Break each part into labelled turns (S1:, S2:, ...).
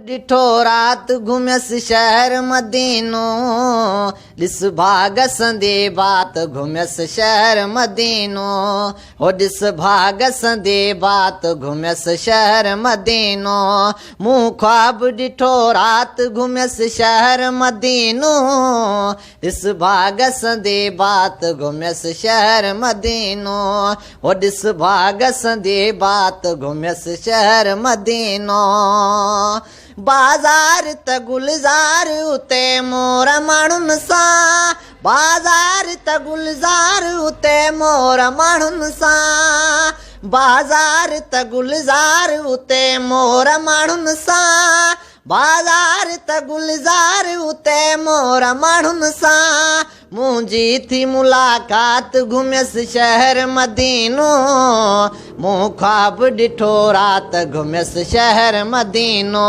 S1: ॾिठो राति घुमियसि शहर मदीनो, ॾिस भाग संदे बात घुमियसि शहर मदीनो, हो ॾिस भाग संदे बात घुमियसि शहर मदीनो। मूं ख्वाब ॾिठो राति घुमियसि शहर मदीनो, ॾिस भाग संदे बात घुमियसि शहर मदीनो, हो ॾिस भाग संदे बात घुमियसि शहर मदीनो। बाज़ार त गुलज़ार उते मोर माण्हुनि सां, बाज़ार त गुलज़ार उते मोर माण्हुनि सां, बाज़ार त गुलज़ार उते मोर माण्हुनि सां, बाज़ार त गुलज़ार उते मोर माण्हुनि सां। मुंहिंजी थी मुलाक़ात घुमियसि शहर मदीनो, मूं ख्वाब ॾिठो राति घुमियसि शहर मदीनो,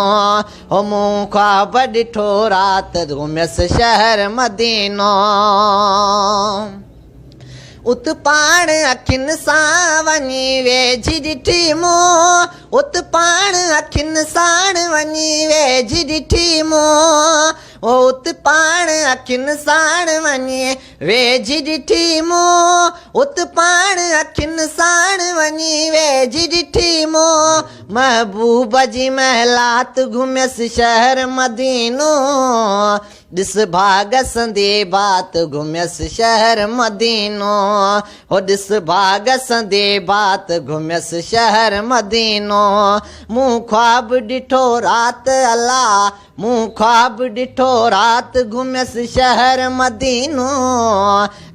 S1: हो मूं ख्वाब ॾिठो राति घुमियसि शहर मदीनो। उत पाण अखियुनि सां वञी वेझी ॾिठी मूं, उत पाण अखियुनि सां वञी वेझी ॾिठी मूं, ओ उत पाण अखियुनि सां वञी वेझी ॾिठी मूं, उत पाण अखियुनि सां वञी वेझी ॾिठी मूं। महबूब जी महलात घुमियसि शहर मदीनो, ॾिस भाग संदे बात घुमियसि शहर मदीनो, हो ॾिस भाग संदे बात घुमियसि शहर मदीनो। मूं ख्वाब ॾिठो राति अल्लाह, मूं ख्वाब ॾिठो राति घुमियसि शहर मदीनो,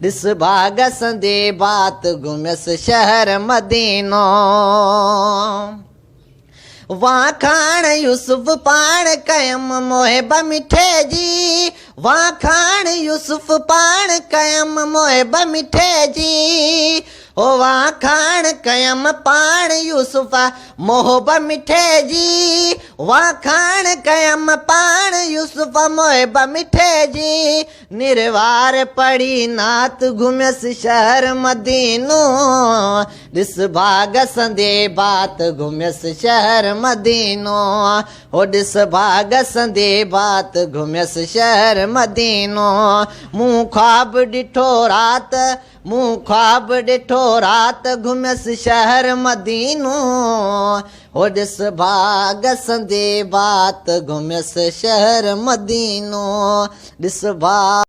S1: ॾिस भाग संदे बात घुमियसि शहर मदीनो। वाखाण यूसुफ पाण कयम मोहिब मिठे जी, वाखाण यूसुफ पाण कयम मोहिब मिठे जी, ओ वाखाण कयम पाण यूसुफ मोहब मिठे जी, वाखाण कयम पाण यूसुफ मोहिब मिठे जी। निर्वार पढ़ी नात घुमियसि शहर मदीनो, ॾिस भाग संदे बात घुमियसि शहर मदीनो, हो ॾिस भाग संदे बात घुमियसि शहर मदीनो। मूं ख्वाब ॾिठो राति, मूं ख्वाब ॾिठो राति घुमियसि शहर मदीनो, हो ॾिस भाग संदे बात घुमियसि शहर मदीनो, ॾिस भाग